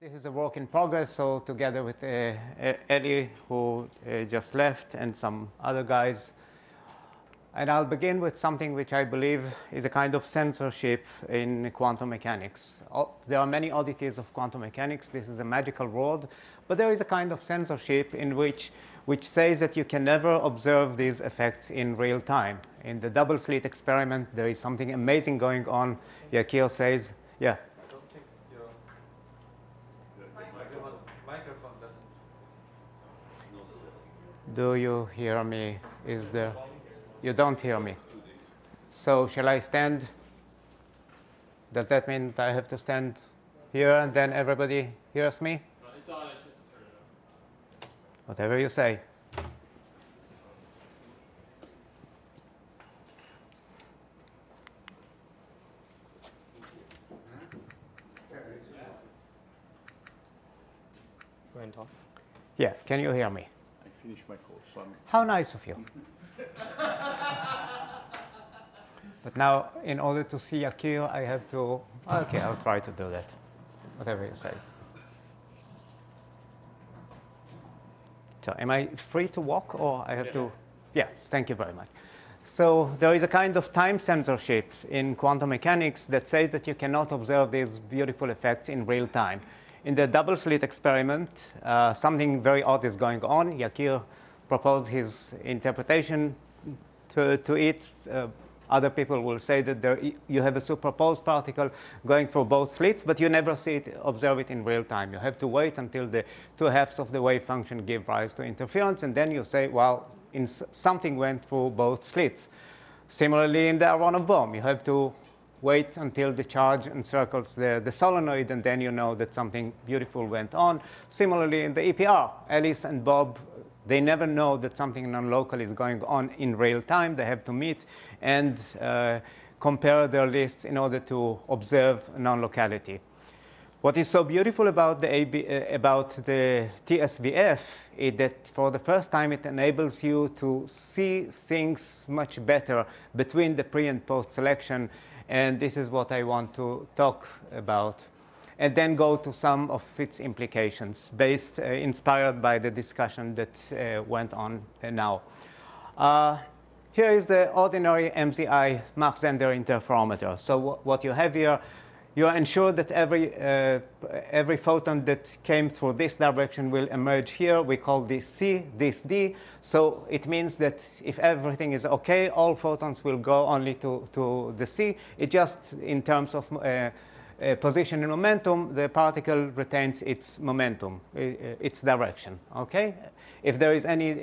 This is a work in progress, so together with Eli, who just left, and some other guys. And I'll begin with something which I believe is a kind of censorship in quantum mechanics. There are many oddities of quantum mechanics. This is a magical world. But there is a kind of censorship in which says that you can never observe these effects in real time. In the double slit experiment, there is something amazing going on. Yakir says, yeah. Do you hear me? Is there? You don't hear me. So shall I stand? Does that mean that I have to stand here and then everybody hears me? It's on. I just have to turn it on. Whatever you say. Go ahead and talk. Yeah, can you hear me? Finish my course. So How nice of you. But now, in order to see Yakir, I have to... OK, I'll try to do that. Whatever you say. So am I free to walk, or I have to... Yeah, thank you very much. So there is a kind of time censorship in quantum mechanics that says that you cannot observe these beautiful effects in real time. In the double slit experiment, something very odd is going on. Yakir proposed his interpretation to it. Other people will say that you have a superposed particle going through both slits, but you never observe it in real time. You have to wait until the two halves of the wave function give rise to interference, and then you say, well, something went through both slits. Similarly, in the Aharonov Bohm, you have to wait until the charge encircles the solenoid, and then you know that something beautiful went on. Similarly, in the EPR, Alice and Bob, they never know that something non-local is going on in real time. They have to meet and compare their lists in order to observe non-locality. What is so beautiful about the TSVF is that for the first time it enables you to see things much better between the pre and post selection. And this is what I want to talk about, and then go to some of its implications, inspired by the discussion that went on now. Here is the ordinary MZI Mach-Zehnder interferometer. So what you have here, you are ensured that every photon that came through this direction will emerge here. We call this C, this D. So it means that if everything is OK, all photons will go only to the C. It just, in terms of position and momentum, the particle retains its momentum, its direction. OK? If there is any,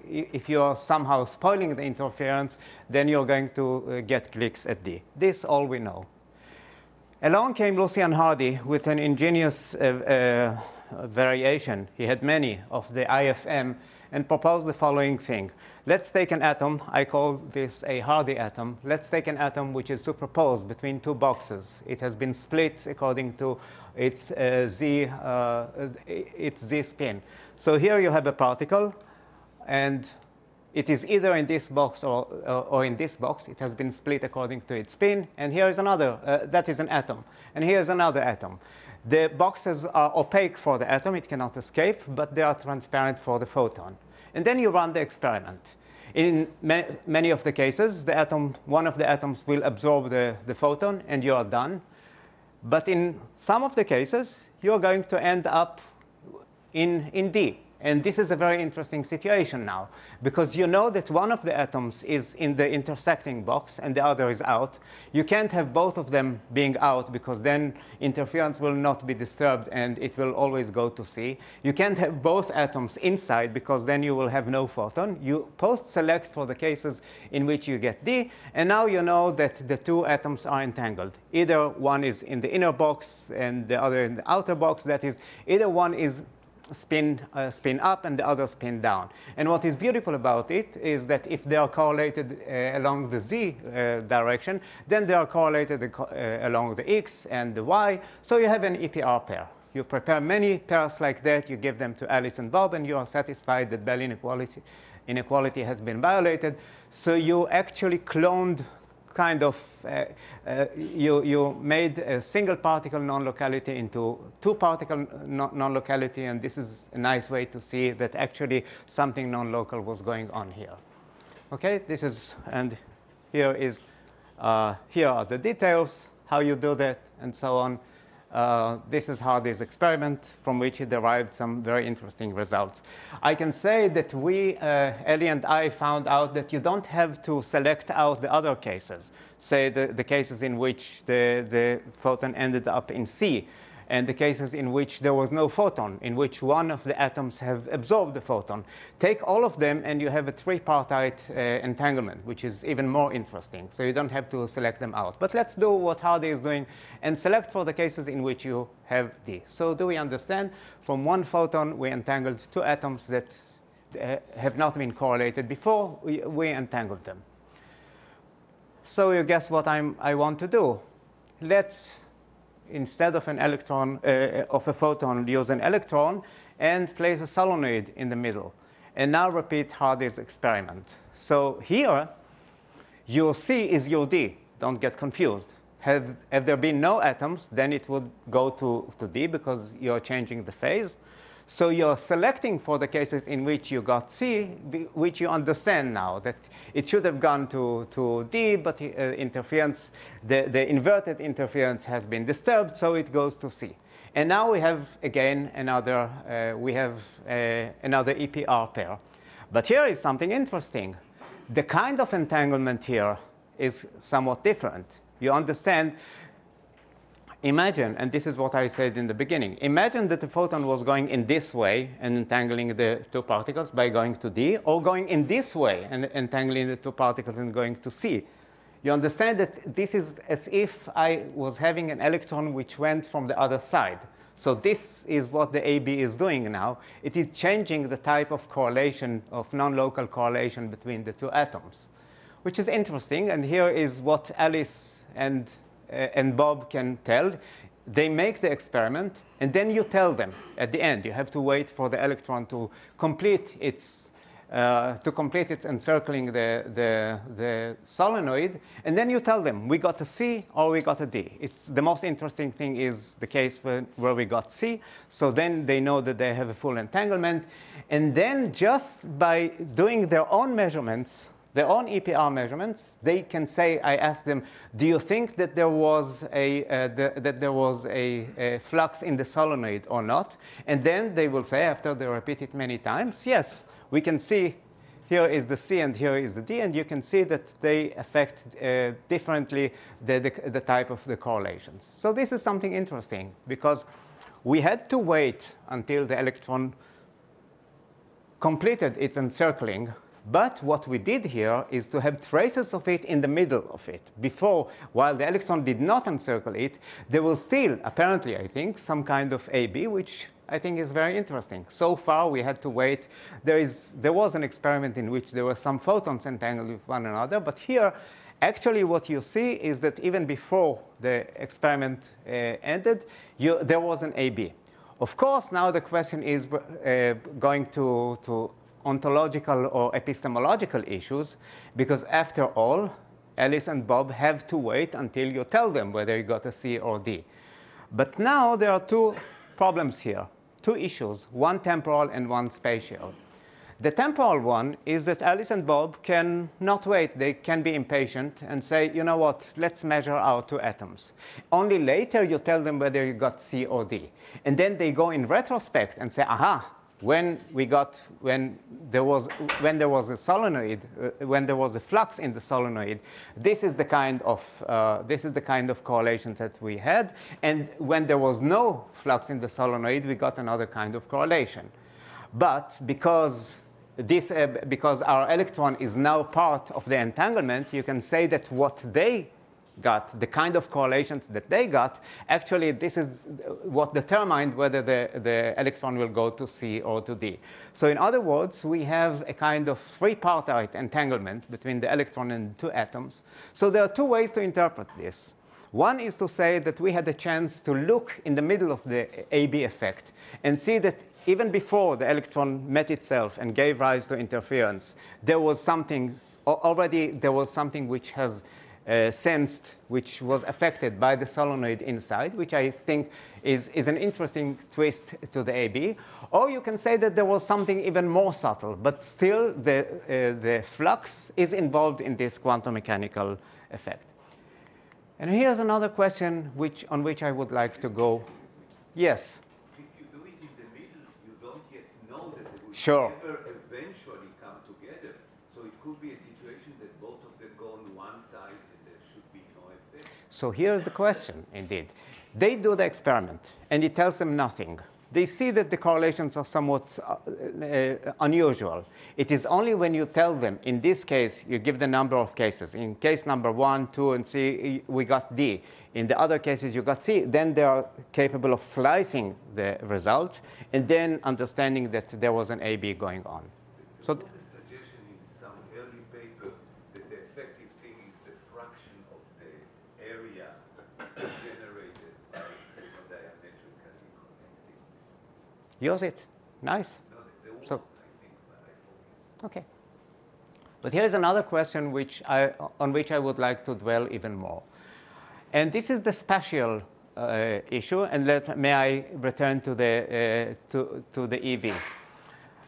if you are somehow spoiling the interference, then you're going to get clicks at D. This all we know. Along came Lucian Hardy with an ingenious variation. He had many of the IFM and proposed the following thing. Let's take an atom. I call this a Hardy atom. Let's take an atom which is superposed between two boxes. It has been split according to its Z spin. So here you have a particle, and it is either in this box or in this box. It has been split according to its spin. And here is another. That is an atom. And here is another atom. The boxes are opaque for the atom. It cannot escape. But they are transparent for the photon. And then you run the experiment. In many of the cases, one of the atoms will absorb the photon, and you are done. But in some of the cases, you are going to end up in D. And this is a very interesting situation now, because you know that one of the atoms is in the intersecting box and the other is out. You can't have both of them being out, because then interference will not be disturbed and it will always go to C. You can't have both atoms inside, because then you will have no photon. You post-select for the cases in which you get D, and now you know that the two atoms are entangled. Either one is in the inner box and the other in the outer box. That is, either one is spin up and the other spin down. And what is beautiful about it is that if they are correlated along the Z direction, then they are correlated along the X and the Y. So you have an EPR pair. You prepare many pairs like that. You give them to Alice and Bob, and you are satisfied that Bell inequality has been violated. So you actually cloned kind of, you made a single particle non-locality into two particle non-locality, and this is a nice way to see that actually something non-local was going on here. Okay, this is, and here are the details, how you do that, and so on. This is Hardy's experiment, from which he derived some very interesting results. I can say that Ellie and I found out that you don't have to select out the other cases, say the cases in which the photon ended up in C, and the cases in which there was no photon, in which one of the atoms have absorbed the photon. Take all of them, and you have a tripartite entanglement, which is even more interesting. So you don't have to select them out. But let's do what Hardy is doing and select for the cases in which you have D. So do we understand? From one photon, we entangled two atoms that have not been correlated before. We entangled them. So you guess what I want to do? Let's, instead of an electron, of a photon, use an electron and place a solenoid in the middle. And now repeat Hardy's experiment. So here, your C is your D. Don't get confused. Have there been no atoms, then it would go to D because you're changing the phase. So you're selecting for the cases in which you got C, which you understand now, that it should have gone to D, but interference, the inverted interference has been disturbed, so it goes to C. And now we have, again, another EPR pair. But here is something interesting. The kind of entanglement here is somewhat different. You understand. Imagine, and this is what I said in the beginning, imagine that the photon was going in this way and entangling the two particles by going to D, or going in this way and entangling the two particles and going to C. You understand that this is as if I was having an electron which went from the other side. So this is what the AB is doing now. It is changing the type of correlation, of non-local correlation between the two atoms, which is interesting. And here is what Alice and Bob can tell. They make the experiment, and then you tell them at the end. You have to wait for the electron to complete its encircling the solenoid, and then you tell them we got a C or we got a D. It's the most interesting thing is the case where we got C. So then they know that they have a full entanglement, and then just by doing their own measurements, their own EPR measurements, they can say, I asked them, do you think that there was a flux in the solenoid or not? And then they will say, after they repeat it many times, yes, we can see here is the C and here is the D, and you can see that they affect differently the type of the correlations. So this is something interesting, because we had to wait until the electron completed its encircling. But what we did here is to have traces of it in the middle of it. Before, while the electron did not encircle it, there was still, apparently, I think, some kind of AB, which I think is very interesting. So far, we had to wait. There was an experiment in which there were some photons entangled with one another. But here, actually, what you see is that even before the experiment ended, there was an AB. Of course, now the question is going to ontological or epistemological issues, because after all, Alice and Bob have to wait until you tell them whether you got a C or D. But now there are two problems here, two issues, one temporal and one spatial. The temporal one is that Alice and Bob can not wait. They can be impatient and say, you know what, let's measure our two atoms. Only later you tell them whether you got C or D. And then they go in retrospect and say, aha, when there was a solenoid, when there was a flux in the solenoid, this is the kind of correlations that we had. And when there was no flux in the solenoid, we got another kind of correlation. But because our electron is now part of the entanglement, you can say that what they got, the kind of correlations that they got, actually this is what determined whether the electron will go to C or to D. So in other words, we have a kind of tripartite entanglement between the electron and two atoms. So there are two ways to interpret this. One is to say that we had a chance to look in the middle of the AB effect and see that even before the electron met itself and gave rise to interference, there was something already, there was something which has sensed, which was affected by the solenoid inside, which I think is an interesting twist to the AB. Or you can say that there was something even more subtle, but still the flux is involved in this quantum mechanical effect. And here's another question on which I would like to go. Yes? If you do it in the middle, you don't yet know that they will Sure. ever eventually come together. So it could be a situation that both of them go on one side and there should be no effect. So here's the question, indeed. They do the experiment, and it tells them nothing. They see that the correlations are somewhat unusual. It is only when you tell them, in this case, you give the number of cases. In case number 1, 2, and 3, we got D. In the other cases, you got C. Then they are capable of slicing the results and then understanding that there was an AB going on. So there was a suggestion in some early paper that the effective thing is the fraction of the area generated by diametrically connecting. use it. Nice. No, there was, So- I think, but I forget. OK. But here's another question on which I would like to dwell even more. And this is the spatial issue. And may I return to the EV.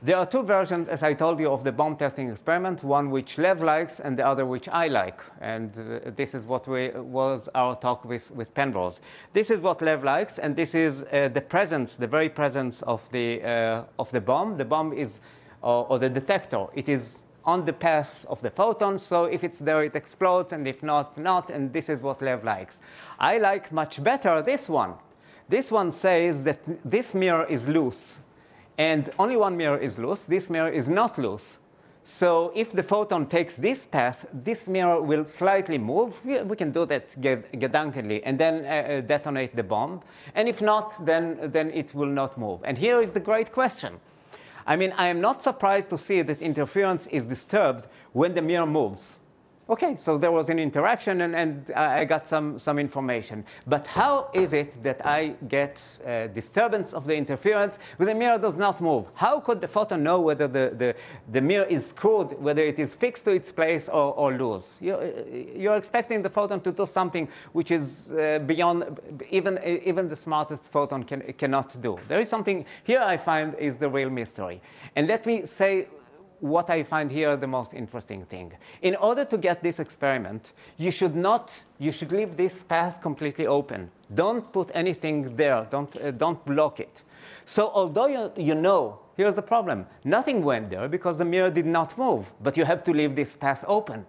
There are two versions, as I told you, of the Bohm testing experiment, one which Lev likes and the other which I like. And this is what was our talk with Penrose. This is what Lev likes, and this is the very presence of the Bohm. The Bohm is, or the detector. It is on the path of the photon, so if it's there, it explodes, and if not, not, and this is what Lev likes. I like much better this one. This one says that this mirror is loose, and only one mirror is loose. This mirror is not loose. So if the photon takes this path, this mirror will slightly move. We can do that gedanklich, and then detonate the bomb. And if not, then it will not move. And here is the great question. I mean, I am not surprised to see that interference is disturbed when the mirror moves. OK, so there was an interaction, and I got some information. But how is it that I get disturbance of the interference when the mirror does not move? How could the photon know whether the mirror is screwed, whether it is fixed to its place or loose? You're expecting the photon to do something which is beyond even the smartest photon cannot do. There is something here I find is the real mystery. And let me say what I find here the most interesting thing. In order to get this experiment, you should leave this path completely open. Don't put anything there. Don't block it. So although you know, here's the problem. Nothing went there because the mirror did not move, but you have to leave this path open.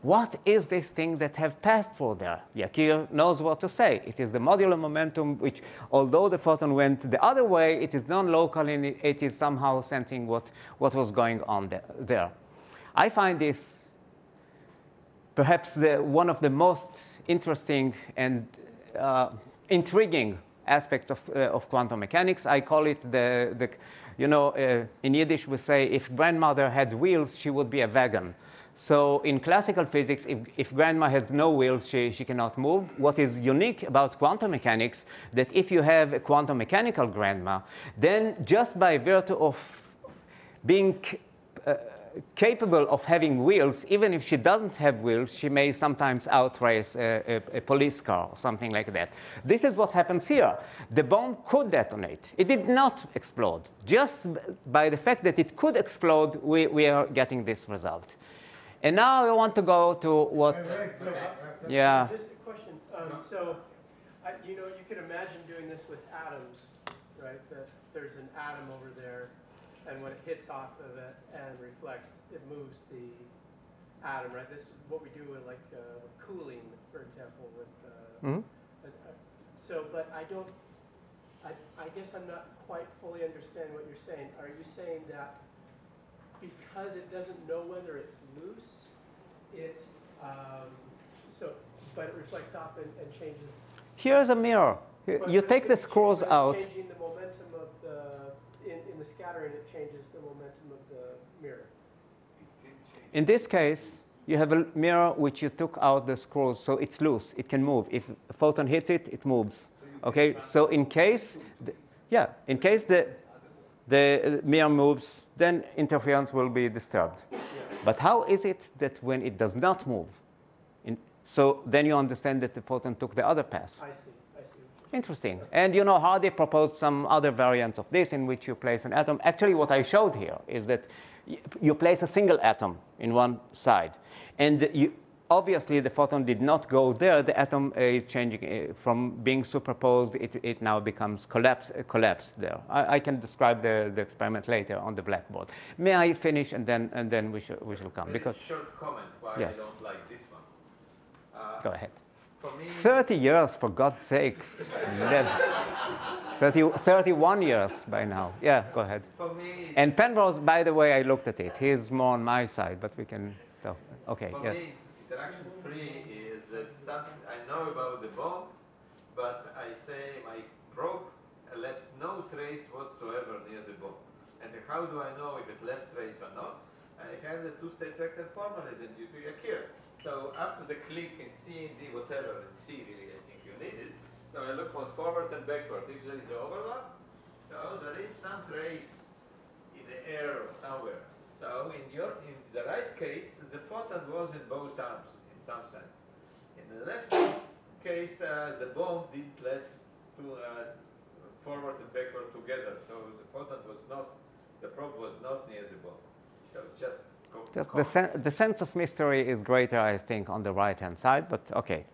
What is this thing that have passed through there? Yakir knows what to say. It is the modular momentum, which, although the photon went the other way, it is non-local, and it is somehow sensing what was going on there. I find this perhaps one of the most interesting and intriguing aspects of quantum mechanics. I call it in Yiddish we say, if grandmother had wheels, she would be a wagon. So in classical physics, if grandma has no wheels, she cannot move. What is unique about quantum mechanics, that if you have a quantum mechanical grandma, then just by virtue of being capable of having wheels, even if she doesn't have wheels, she may sometimes outrace a police car or something like that. This is what happens here. The bomb could detonate. It did not explode. Just by the fact that it could explode, we are getting this result. And now I want to go to what, yeah. Just a question. You could imagine doing this with atoms, right? That there's an atom over there, and when it hits off of it and reflects, it moves the atom, right? This is what we do with with cooling, for example. But I guess I'm not quite fully understanding what you're saying. Are you saying that because it doesn't know whether it's loose, but it reflects off and changes? Here's a mirror. You take the screws out. Changing the momentum of in the scattering, it changes the momentum of the mirror. In this case, you have a mirror which you took out the screws, so it's loose. It can move. If a photon hits it, it moves. OK, so in case the mirror moves, then interference will be disturbed. Yeah. But how is it that when it does not move, So then you understand that the photon took the other path. I see. I see. Interesting. And you know, Hardy proposed some other variants of this in which you place an atom. Actually, what I showed here is that you place a single atom in one side. And obviously, the photon did not go there. The atom is changing from being superposed. It now becomes collapsed there. I can describe the experiment later on the blackboard. May I finish, and then we shall come? Because short comment why yes. I don't like this one. Go ahead. For me, 30 years, for God's sake. 31 years by now. Yeah, go ahead. For me, and Penrose, by the way, I looked at it. He's more on my side, but we can tell. Okay, for yes. me, interaction free is that something I know about the Bohm, but I say my probe left no trace whatsoever near the Bohm. And how do I know if it left trace or not? I have the two-state vector formalism due to Yakir. So after the click in C and D, whatever, in C really I think you need it. So I look on forward and backward. If there is an overlap, so there is some trace in the air or somewhere. So in the right case, the photon was in both arms in some sense. In the left case, the Bohm didn't let forward and backward together. So the photon was not, the probe was not near the Bohm. So just the sense of mystery is greater, I think, on the right-hand side, but OK.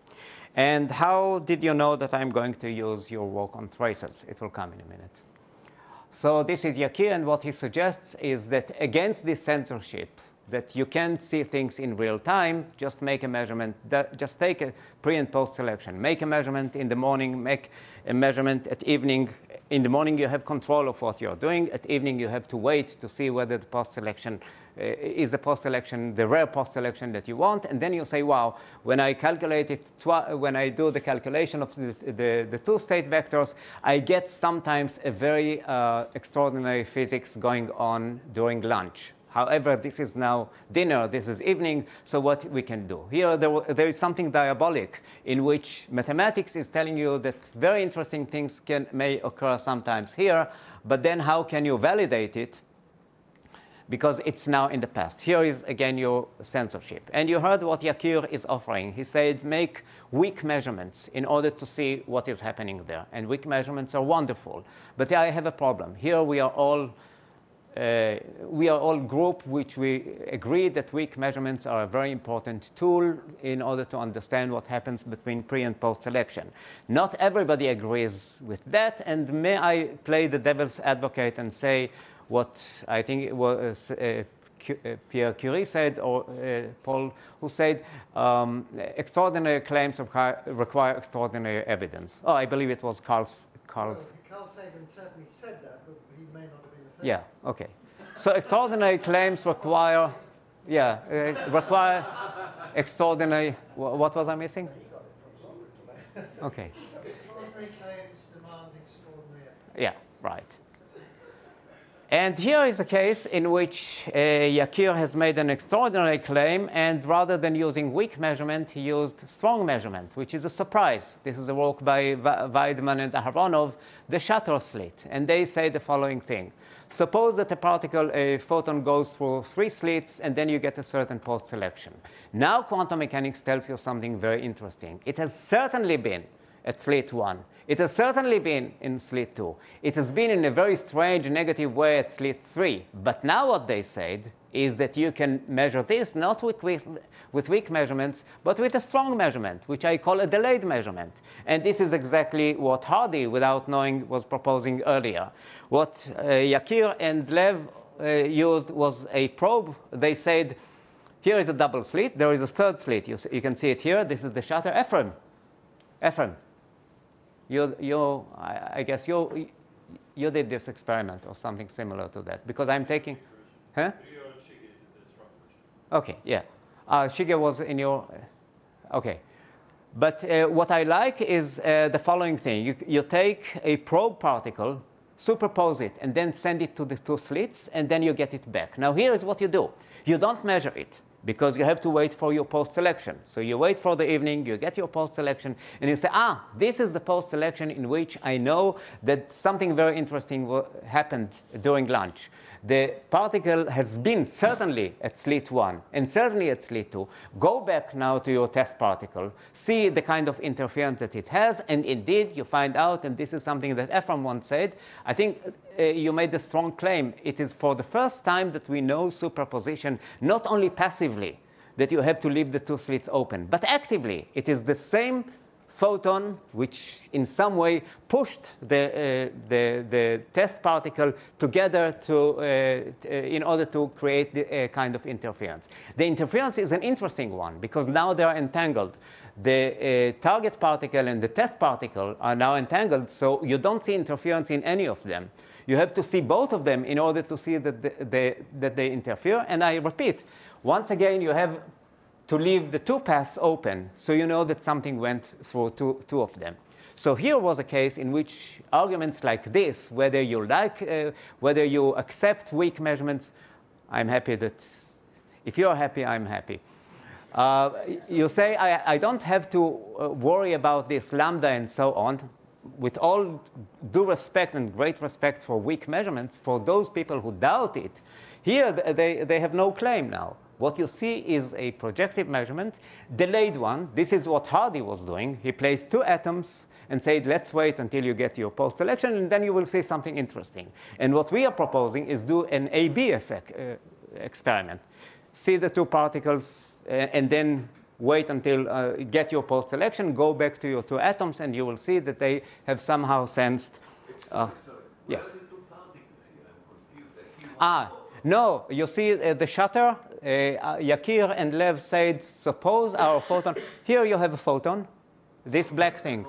And how did you know that I'm going to use your work on traces? It will come in a minute. So this is Yakir, and what he suggests is that against this censorship, that you can't see things in real time, just make a measurement, just take a pre- and post-selection. Make a measurement in the morning, make a measurement at evening. In the morning, you have control of what you're doing. At evening, you have to wait to see whether the post-selection is the post-selection, the rare post-selection that you want. And then you say, wow, when I calculate it, when I do the calculation of the two-state vectors, I get sometimes a very extraordinary physics going on during lunch. However, this is now dinner, this is evening, so what we can do? Here, there is something diabolic in which mathematics is telling you that very interesting things may occur sometimes here, but then how can you validate it? Because it's now in the past. Here is, again, your censorship. And you heard what Yakir is offering. He said, make weak measurements in order to see what is happening there. And weak measurements are wonderful. But I have a problem. Here we are all group which we agree that weak measurements are a very important tool in order to understand what happens between pre- and post-selection. Not everybody agrees with that, and may I play the devil's advocate and say what I think it was Pierre Curie said, or Paul, who said extraordinary claims require extraordinary evidence. Oh, I believe it was Carl's. Carl Sagan certainly said that, but he may not have been the first. Yeah, OK. So extraordinary claims require, require extraordinary, what was I missing? OK. Extraordinary claims demand extraordinary evidence. Yeah, right. And here is a case in which Yakir has made an extraordinary claim, and rather than using weak measurement, he used strong measurement, which is a surprise. This is a work by Weidman and Aharonov, the shutter slit. And they say the following thing. Suppose that a photon goes through 3 slits, and then you get a certain post-selection. Now quantum mechanics tells you something very interesting. It has certainly been at slit 1. It has certainly been in slit 2. It has been in a very strange negative way at slit 3. But now what they said is that you can measure this not with weak measurements, but with a strong measurement, which I call a delayed measurement. And this is exactly what Hardy, without knowing, was proposing earlier. What Yakir and Lev used was a probe. They said, here is a double slit. There is a third slit. You can see it here. This is the shutter. Ephraim. I guess you did this experiment or something similar to that, because I'm taking, huh? OK, yeah. Shige was in your, OK. But what I like is the following thing. You take a probe particle, superpose it, and then send it to the 2 slits, and then you get it back. Now, here is what you do. You don't measure it, because you have to wait for your post-selection. So you wait for the evening, you get your post-selection, and you say, this is the post-selection in which I know that something very interesting happened during lunch. the particle has been certainly at slit 1 and certainly at slit 2. Go back now to your test particle, see the kind of interference that it has, and indeed you find out, and this is something that Ephraim once said, I think you made a strong claim, it is for the first time that we know superposition, not only passively, that you have to leave the two slits open, but actively. It is the same photon which in some way pushed the test particle together in order to create a kind of interference. The interference is an interesting one because now they are entangled. The target particle and the test particle are now entangled, so you don't see interference in any of them. You have to see both of them in order to see that they interfere. And I repeat, once again, you have to leave the two paths open, so you know that something went through two of them. So here was a case in which arguments like this, whether you accept weak measurements, I'm happy that, if you're happy, I'm happy. You say, I don't have to worry about this lambda and so on. With all due respect and great respect for weak measurements, for those people who doubt it, here they have no claim now. What you see is a projective measurement, delayed one. This is what Hardy was doing. He placed two atoms and said, let's wait until you get your post-selection, and then you will see something interesting. And what we are proposing is do an AB effect experiment. See the two particles, and then wait until get your post-selection, go back to your two atoms, and you will see that they have somehow sensed. Sorry. Yes. What are the two particles here? I'm confused. I see one. No, you see the shutter. Yakir and Lev said, suppose our photon. Here you have a photon, this black thing.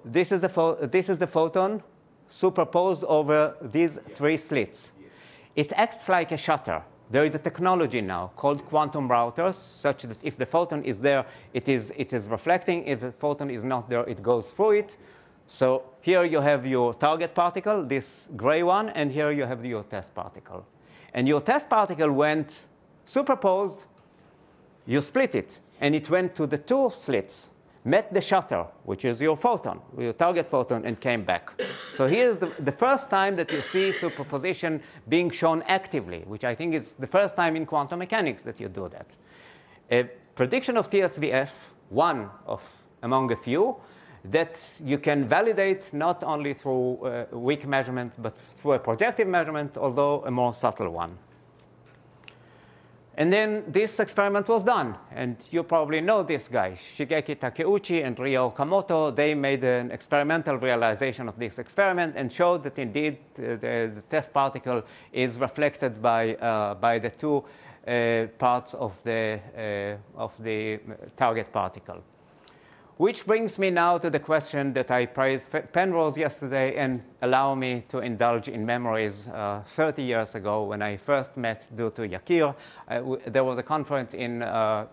This is the photon superposed over these three slits. It acts like a shutter. There is a technology now called quantum routers, such that if the photon is there, it is reflecting. If the photon is not there, it goes through it. So here you have your target particle, this gray one, and here you have your test particle. And your test particle went superposed, you split it, and it went to the two slits, met the shutter, which is your photon, your target photon, and came back. So here's the first time that you see superposition being shown actively, which I think is the first time in quantum mechanics that you do that. A prediction of TSVF, one of among a few, that you can validate not only through weak measurement, but through a projective measurement, although a more subtle one. And then this experiment was done. And you probably know this guy, Shigeki Takeuchi and Ryo Okamoto. They made an experimental realization of this experiment and showed that indeed the test particle is reflected by the two parts of the target particle. Which brings me now to the question that I praised Penrose yesterday, and allow me to indulge in memories 30 years ago when I first met due to Yakir. There was a conference in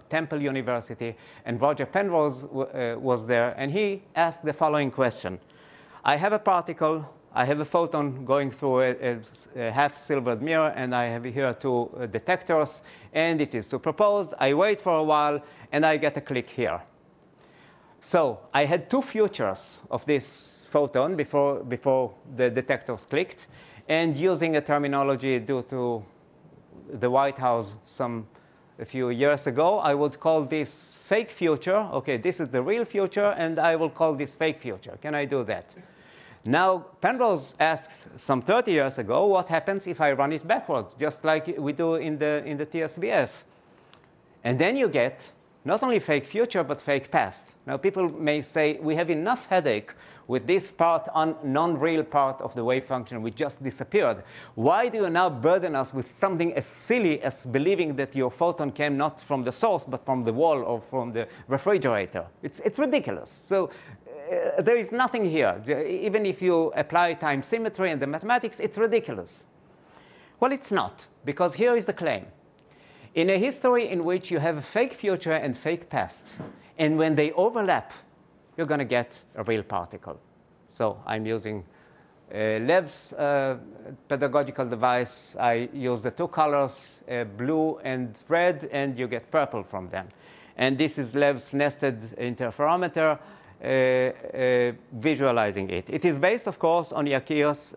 Temple University, and Roger Penrose was there, and he asked the following question. I have a particle, I have a photon going through a half-silvered mirror, and I have here two detectors, and it is superposed. I wait for a while, and I get a click here. So I had two futures of this photon before the detectors clicked, and using a terminology due to the White House a few years ago, I would call this fake future. OK, this is the real future, and I will call this fake future. Can I do that? Now, Penrose asks some 30 years ago, what happens if I run it backwards, just like we do in the TSVF? And then you get not only fake future, but fake past. Now, people may say, we have enough headache with this non-real part of the wave function which just disappeared. Why do you now burden us with something as silly as believing that your photon came not from the source, but from the wall or from the refrigerator? It's ridiculous. So there is nothing here. Even if you apply time symmetry and the mathematics, it's ridiculous. Well, it's not, because here is the claim. In a history in which you have a fake future and fake past, and when they overlap, you're going to get a real particle. So I'm using Lev's pedagogical device. I use the two colors, blue and red, and you get purple from them. And this is Lev's nested interferometer. visualizing it. It is based, of course, on Yakir's,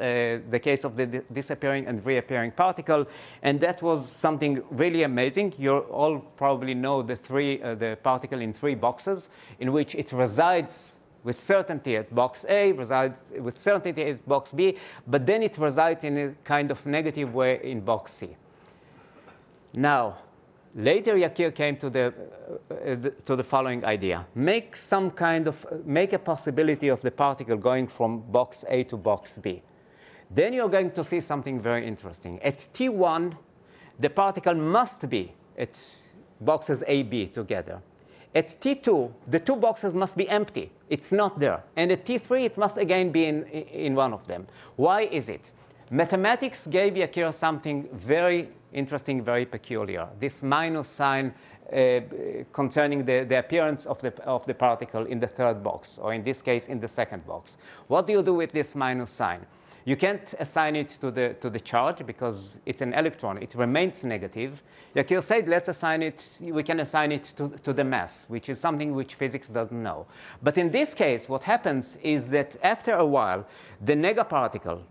the case of the disappearing and reappearing particle, and that was something really amazing. You all probably know the particle in 3 boxes, in which it resides with certainty at box A, resides with certainty at box B, but then it resides in a kind of negative way in box C. Now, later Yakir came to the following idea. Make a possibility of the particle going from box A to box B. Then you're going to see something very interesting. At T1, the particle must be at boxes A, B together. At T2, the 2 boxes must be empty. It's not there. And at T3, it must again be in one of them. Why is it? Mathematics gave Yakir something very interesting, very peculiar. This minus sign concerning the appearance of the particle in the 3rd box, or in this case, in the 2nd box. What do you do with this minus sign? You can't assign it to the charge because it's an electron. It remains negative. Yakir said, let's assign it, we can assign it to the mass, which is something which physics doesn't know. But in this case, what happens is that after a while, the negaparticle,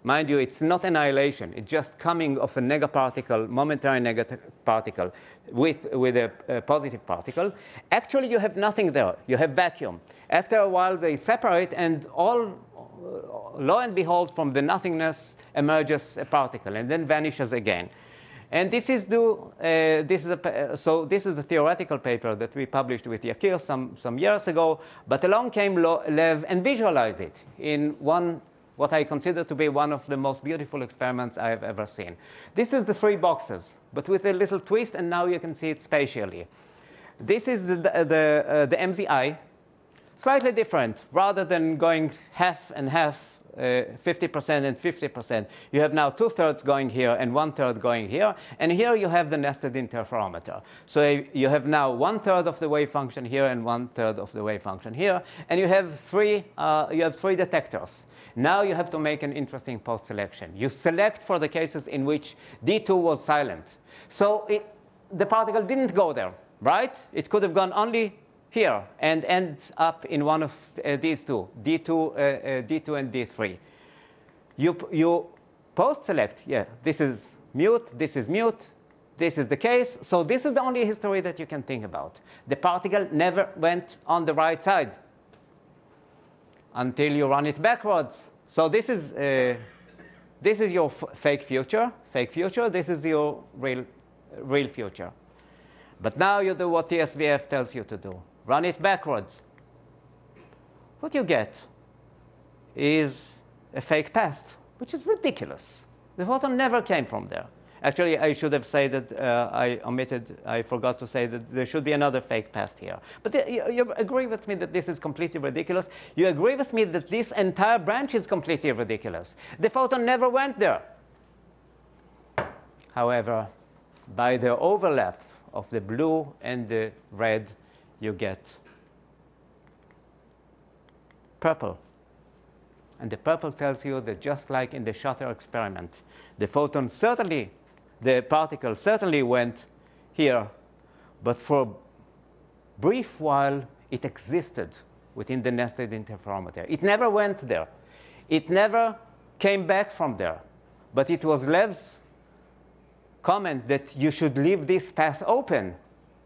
mind you, it's not annihilation. It's just coming of a negaparticle, momentary negative particle with a positive particle. Actually, you have nothing there. You have vacuum. After a while, they separate, and lo and behold, from the nothingness emerges a particle and then vanishes again. And this is the theoretical paper that we published with Yakir some years ago. But along came Lev and visualized it in what I consider to be one of the most beautiful experiments I have ever seen. This is the 3 boxes, but with a little twist, and now you can see it spatially. This is the MZI. Slightly different. Rather than going half and half, 50% and 50%, you have now 2/3 going here and 1/3 going here. And here you have the nested interferometer. So you have now 1/3 of the wave function here and 1/3 of the wave function here. And you have 3 detectors. Now you have to make an interesting post-selection. You select for the cases in which D2 was silent. So the particle didn't go there, right? It could have gone only here and end up in one of these 2, D2 and D3. You post-select, yeah, this is mute, this is mute, this is the case. So this is the only history that you can think about. The particle never went on the right side until you run it backwards. So this is your fake future. This is your real future. But now you do what TSVF tells you to do. Run it backwards. What you get is a fake past, which is ridiculous. The photon never came from there. Actually, I should have said that I forgot to say that there should be another fake past here. But you agree with me that this is completely ridiculous? You agree with me that this entire branch is completely ridiculous? The photon never went there. However, by the overlap of the blue and the red, you get purple. And the purple tells you that just like in the shutter experiment, the particle certainly went here, but for a brief while, it existed within the nested interferometer. It never went there. It never came back from there. But it was Lev's comment that you should leave this path open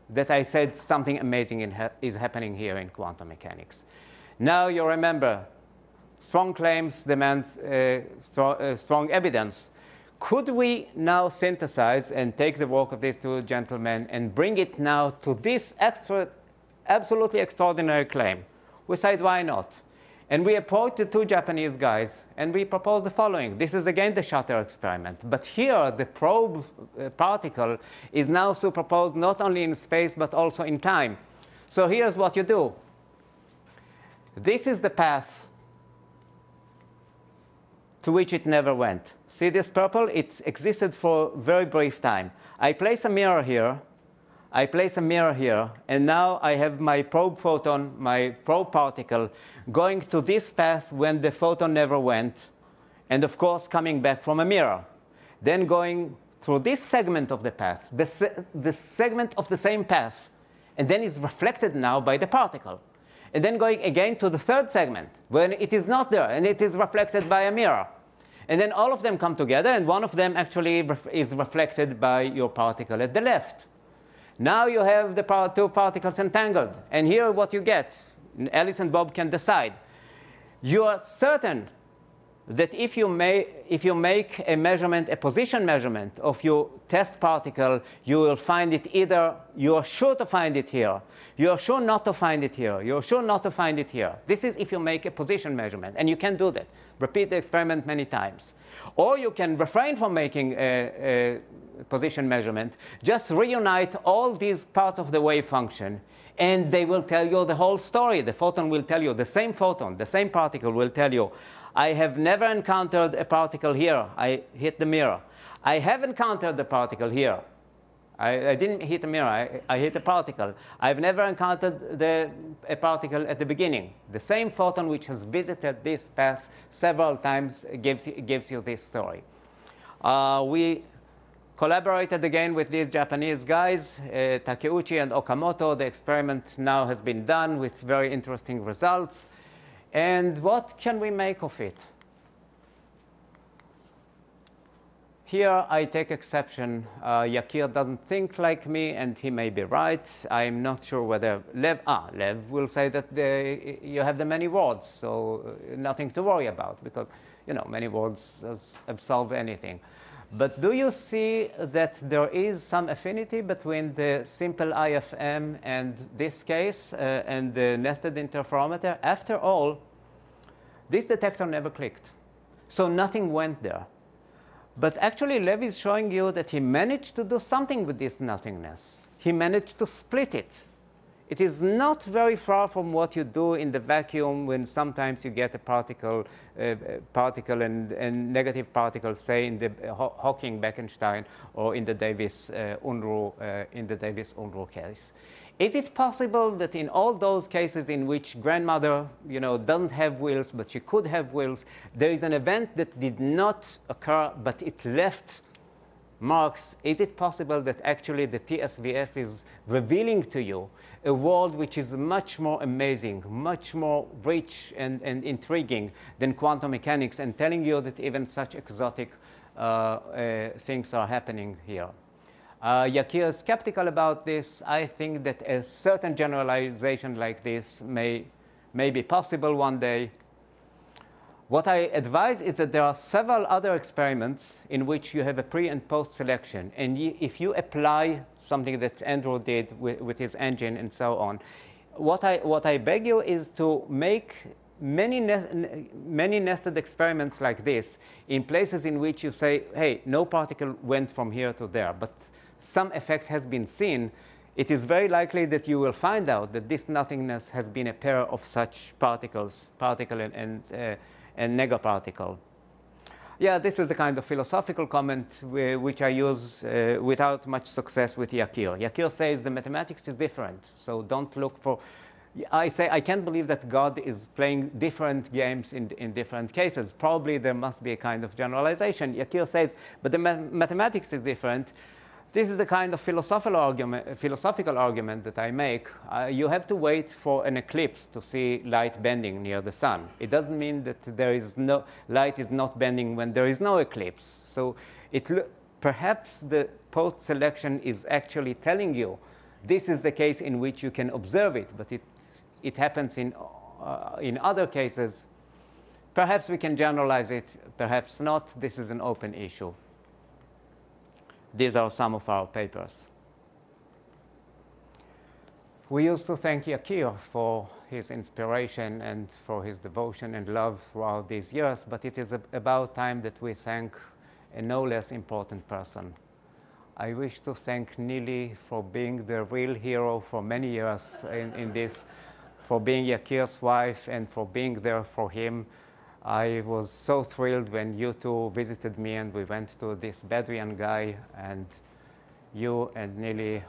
that I said something amazing is happening here in quantum mechanics. Now you remember, strong claims demand strong evidence. Could we now synthesize and take the work of these 2 gentlemen and bring it now to this absolutely extraordinary claim? We said, why not? And we approached the 2 Japanese guys, and we proposed the following. This is again the shutter experiment. But here, the probe particle is now superposed not only in space, but also in time. So here's what you do. This is the path to which it never went. See this purple? It existed for a very brief time. I place a mirror here. I place a mirror here. And now I have my probe photon, my probe particle, going to this path when the photon never went. And of course, coming back from a mirror. Then going through this segment of the path, the segment of the same path. And then is reflected now by the particle. and then going again to the third segment when it is not there and it is reflected by a mirror. And then all of them come together, and one of them actually is reflected by your particle at the left. Now you have the two particles entangled. And here what you get, Alice and Bob can decide. You are certain that if you make a measurement, a position measurement of your test particle, you will find it either, you are sure to find it here, you are sure not to find it here, you are sure not to find it here. This is if you make a position measurement, and you can do that. Repeat the experiment many times. Or you can refrain from making a position measurement, just reunite all these parts of the wave function, and they will tell you the whole story. The photon will tell you, the same photon, the same particle will tell you, I have never encountered a particle here. I hit the mirror. I have encountered the particle here. I didn't hit a mirror. I hit a particle. I've never encountered a particle at the beginning. The same photon which has visited this path several times gives you this story. We collaborated again with these Japanese guys, Takeuchi and Okamoto. The experiment now has been done with very interesting results. And what can we make of it? Here I take exception. Yakir doesn't think like me, and he may be right. I'm not sure whether Lev will say that you have the many words, so nothing to worry about, because many words absolve anything. But do you see that there is some affinity between the simple IFM and this case and the nested interferometer? After all, this detector never clicked, so nothing went there. But actually, Lev is showing you that he managed to do something with this nothingness. He managed to split it. It is not very far from what you do in the vacuum when sometimes you get a particle and negative particles, say in the Hawking-Bekenstein or in the Davis-Unruh case. Is it possible that in all those cases in which grandmother doesn't have wheels, but she could have wheels, there is an event that did not occur, but it left marks? Is it possible that actually the TSVF is revealing to you a world which is much more amazing, much more rich and intriguing than quantum mechanics, and telling you that even such exotic things are happening here? Yakir is skeptical about this. I think that a certain generalization like this may be possible one day. What I advise is that there are several other experiments in which you have a pre and post selection. And if you apply something that Andrew did with his engine and so on, what I beg you is to make many nested experiments like this in places in which you say, hey, no particle went from here to there, but some effect has been seen. It is very likely that you will find out that this nothingness has been a pair of such particles, particle and negaparticle. Yeah, this is a kind of philosophical comment which I use without much success with Yakir. Yakir says the mathematics is different, so don't look for... I say I can't believe that God is playing different games in different cases. Probably there must be a kind of generalization. Yakir says, but the mathematics is different. This is a kind of philosophical argument that I make. You have to wait for an eclipse to see light bending near the sun. It doesn't mean that light is not bending when there is no eclipse. So perhaps the post-selection is actually telling you this is the case in which you can observe it, but it happens in other cases. Perhaps we can generalize it, perhaps not. This is an open issue. These are some of our papers. We used to thank Yakir for his inspiration and for his devotion and love throughout these years, but it is about time that we thank a no less important person. I wish to thank Nili for being the real hero for many years in this, for being Yakir's wife and for being there for him. I was so thrilled when you two visited me and we went to this Bedouin guy, and you and Nili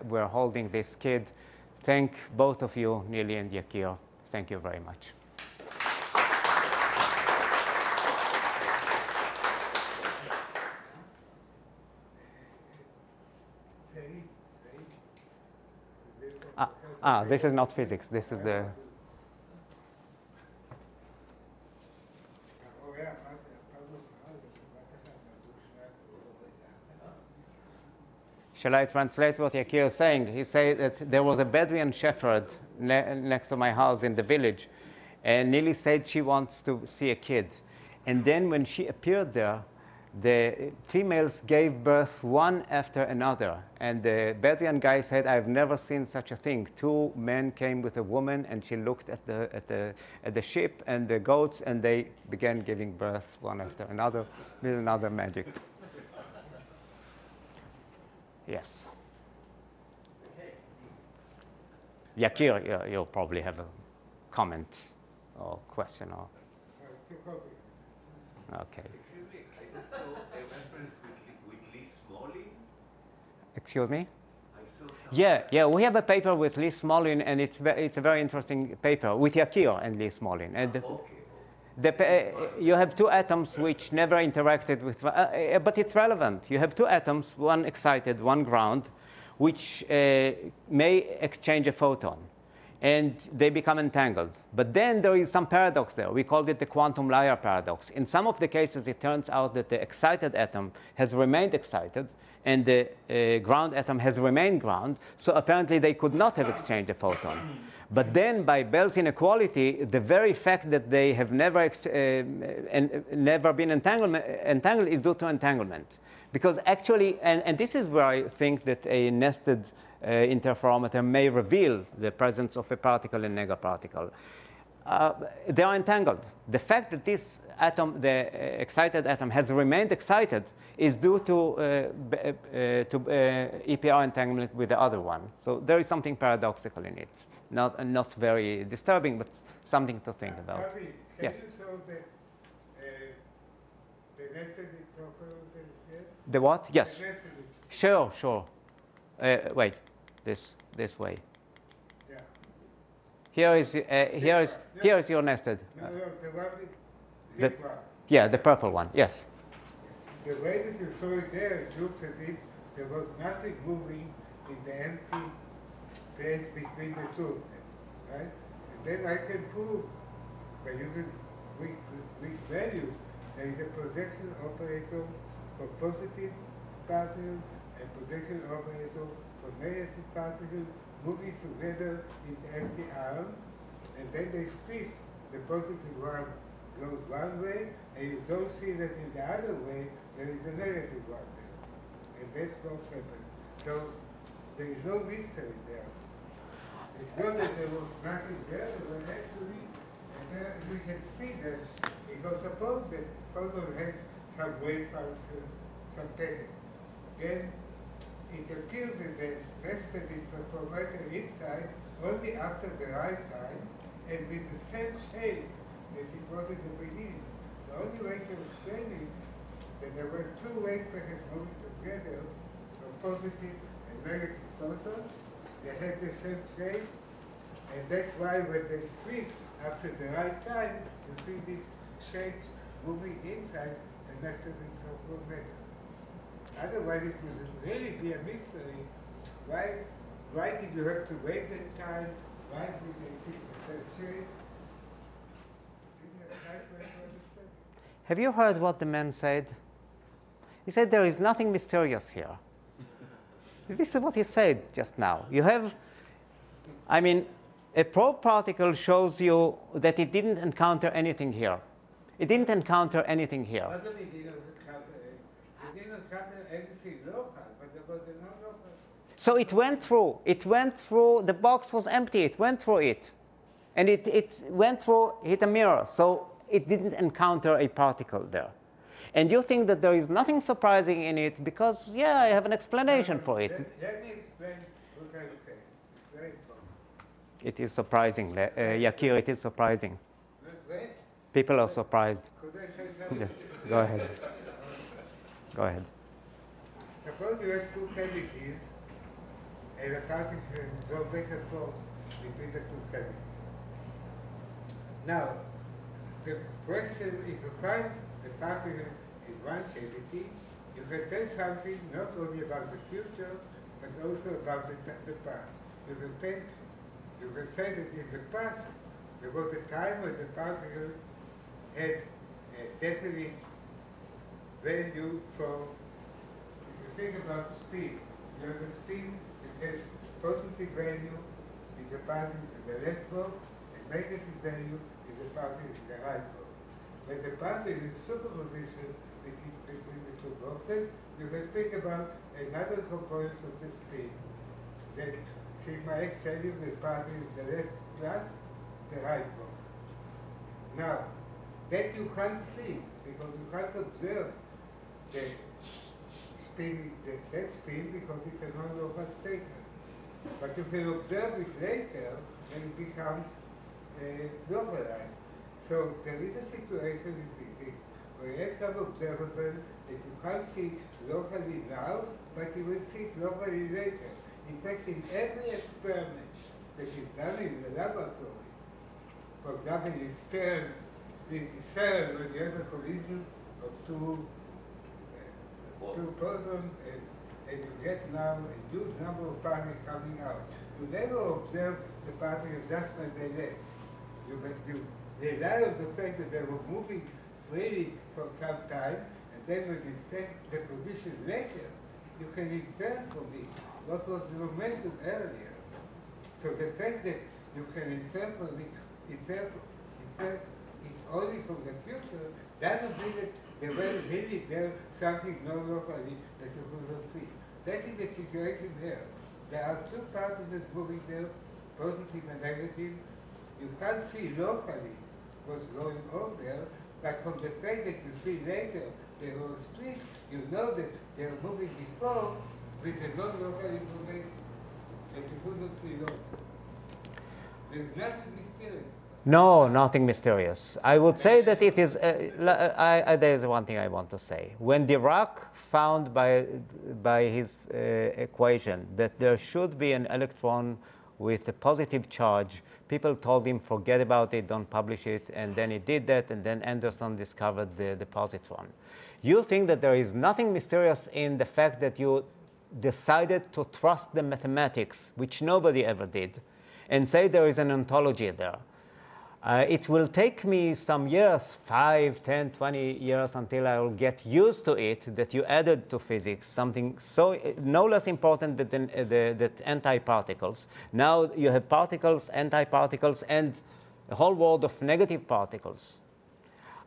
were holding this kid. Thank both of you, Nili and Yakir. Thank you very much. This is not physics. This is the. Shall I translate what Yakir is saying? He said that there was a Bedouin shepherd next to my house in the village, and Nili said she wants to see a kid. And then when she appeared there, the females gave birth one after another. And the Bedouin guy said, I've never seen such a thing. 2 men came with a woman, and she looked at the sheep and the goats, and they began giving birth one after another with another magic. Yes. Okay. Yakir, you'll probably have a comment or question or. Okay. Excuse me, I just saw a reference with Lee Smolin. Excuse me? I saw some. Yeah, we have a paper with Lee Smolin, and it's a very interesting paper with Yakir and Lee Smolin. And you have 2 atoms which never interacted with, but it's relevant. You have 2 atoms, one excited, one ground, which may exchange a photon, and they become entangled. But then there is some paradox there. We called it the quantum liar paradox. In some of the cases, it turns out that the excited atom has remained excited, and the ground atom has remained ground, so apparently they could not have exchanged a photon. But then, by Bell's inequality, the very fact that they have never been entangled is due to entanglement. Because actually, and this is where I think that a nested interferometer may reveal the presence of a particle and negaparticle. They are entangled. The fact that this atom, the excited atom, has remained excited is due to EPR entanglement with the other one. So there is something paradoxical in it. Not very disturbing, but something to think about. Ravi, Yes. Can you show the nested interferometer here? The what? Yes. The nested, Sure. Wait, this way. yeah. Here is your nested. No, the one with The- this one. Yeah, the purple one. Yes. The way that you show it there, it looks as if there was nothing moving in the empty space between the 2 of them, right? And then I can prove, by using weak value, there is a projection operator for positive particles and projection operator for negative particles moving together in the empty arm, and then they split. The positive one goes one way, and you don't see that in the other way there is a negative one there. And that's what happens. So there is no mystery there. It's not that there was nothing there, but actually, and then we can see that, because suppose that photon had some wave function, some pattern. Then it appears that the nested interferometer inside only after the right time and with the same shape as it was in the beginning. The only way to explain it that there were 2 wave packets moving together, a positive and negative photon. They had the same shape, and that's why when they split after the right time, you see these shapes moving inside the nested interferometer. Otherwise, it would really be a mystery. Why did you have to wait that time? Why did they keep the same shape? Isn't that a nice way to understand? Have you heard what the man said? He said there is nothing mysterious here. This is what he said just now. You have, I mean, a probe particle shows you that it didn't encounter anything here. It didn't encounter anything here. Not only did not encounter anything, it didn't encounter anything local, but there was a non-local. So it went through, the box was empty, it went through it. And it went through, hit a mirror, so it didn't encounter a particle there. And you think that there is nothing surprising in it because, yeah, I have an explanation for it. Let me explain what I'm saying. It's very important. It is surprising, Yakir, it is surprising. Wait, People are surprised. could I say something? Yes, go ahead. Go ahead. Suppose you have 2 cavities and a particle can go back and forth between the 2 cavities. Now, the question, if you find the particle in one cavity, you can tell something not only about the future, but also about the past. you can think, you can say that in the past, there was a time when the particle had a definite value for, if you think about spin, you have a spin that has positive value in the particle in the left box, and negative value in the particle in the right box. When the particle is superposition between the two boxes, you can speak about another component of the spin, that sigma x tells you the particle is the left plus the right box. Now, that you can't see, because you can't observe the spin, that spin, because it's a non-local statement. But you can observe it later when it becomes localized. So there is a situation in physics where you have some observable that you can't see locally now, but you will see it locally later. In fact, in every experiment that is done in the laboratory, for example, in CERN, when you have a collision of two protons and you get now a huge number of particles coming out, you never observe the particles just when they left. You rely on the fact that they were moving freely for some time, and then when you take the position later, you can infer from it what was the momentum earlier. So the fact that you can infer from it, infer it only from the future, doesn't mean that there was really there something non-locally that you could not see. That is the situation here. There are two particles moving there, positive and negative. You can't see locally what's going on there, but from the fact that you see later they were split, you know that they were moving before with a non-local information that you could not see locally. There's nothing mysterious. No, nothing mysterious. I would say that it is, there's one thing I want to say. When Dirac found by his equation that there should be an electron with a positive charge, people told him, forget about it, don't publish it, and then he did that, and then Anderson discovered the positron. You think that there is nothing mysterious in the fact that you decided to trust the mathematics, which nobody ever did, and say there is an ontology there. It will take me some years, 5, 10, 20 years, until I will get used to it, that you added to physics something so no less important than that antiparticles. Now you have particles, antiparticles, and a whole world of negative particles.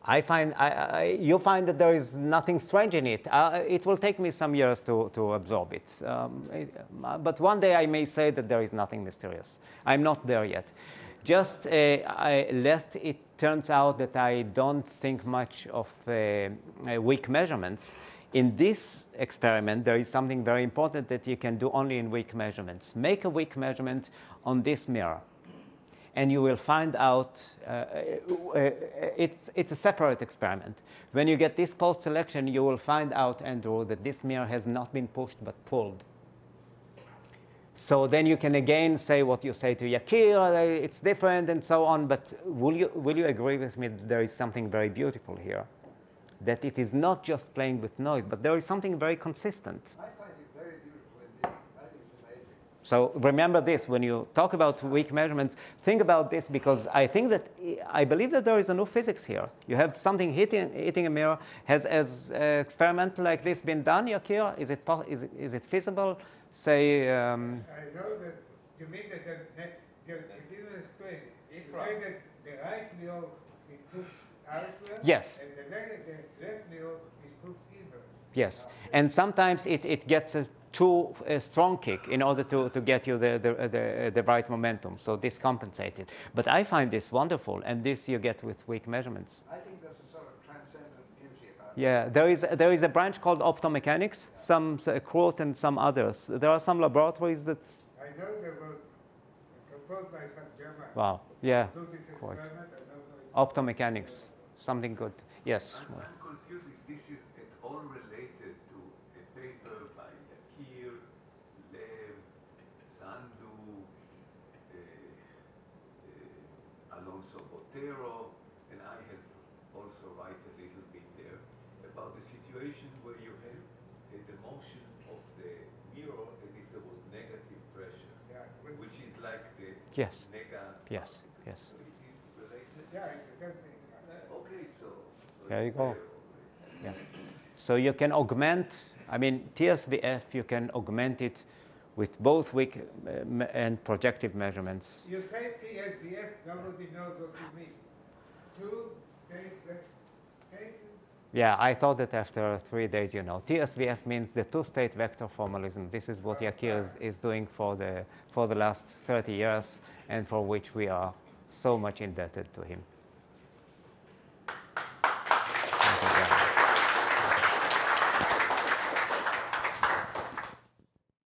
You find that there is nothing strange in it. It will take me some years to absorb it. But one day I may say that there is nothing mysterious. I'm not there yet. Just lest it turns out that I don't think much of weak measurements. In this experiment, there is something very important that you can do only in weak measurements. Make a weak measurement on this mirror, and you will find out it's a separate experiment. When you get this post-selection, you will find out, Andrew, that this mirror has not been pushed but pulled. So then you can again say what you say to Yakir, it's different and so on, but will you agree with me that there is something very beautiful here? That it is not just playing with noise, but there is something very consistent. I find it very beautiful indeed. I think it's amazing. So remember this, when you talk about weak measurements, think about this, because I believe that there is a new physics here. You have something hitting a mirror. Has experiment like this been done, Yakir? Is it feasible? Say, I know that you mean that you didn't explain it. You say that the right mirror is pushed outward, yes. And the left mirror is pushed inward. Yes, and sometimes it gets a too strong kick in order to get you the right momentum, so this compensates it. But I find this wonderful, and this you get with weak measurements. I think there's a sort of transcendent beauty about it. Yeah, there is a branch called optomechanics, some Kroot and some others. There are some laboratories that... I know there was proposed by some German. Wow, yeah. Do this Quite. experiment, I don't know if Optomechanics, something good. Yes. I'm confused if this is at all related to a paper by Yakir, Lev, Sandu, Alonso Botero, and I have also write a little bit there about the situation where you have the motion of the mirror as if there was negative pressure. Yeah, but- which is like the Yes. nega. Yes, yes. So it is related? yeah, it's the same thing. Okay, so There you it's go. there already. Yeah. So you can augment, I mean, TSVF, you can augment it with both weak and projective measurements. You say TSDF, nobody knows what you mean. Two-state vector. Yeah, I thought that after 3 days, you know. TSVF means the two-state vector formalism. This is what Yakir is doing for the last 30 years and for which we are so much indebted to him.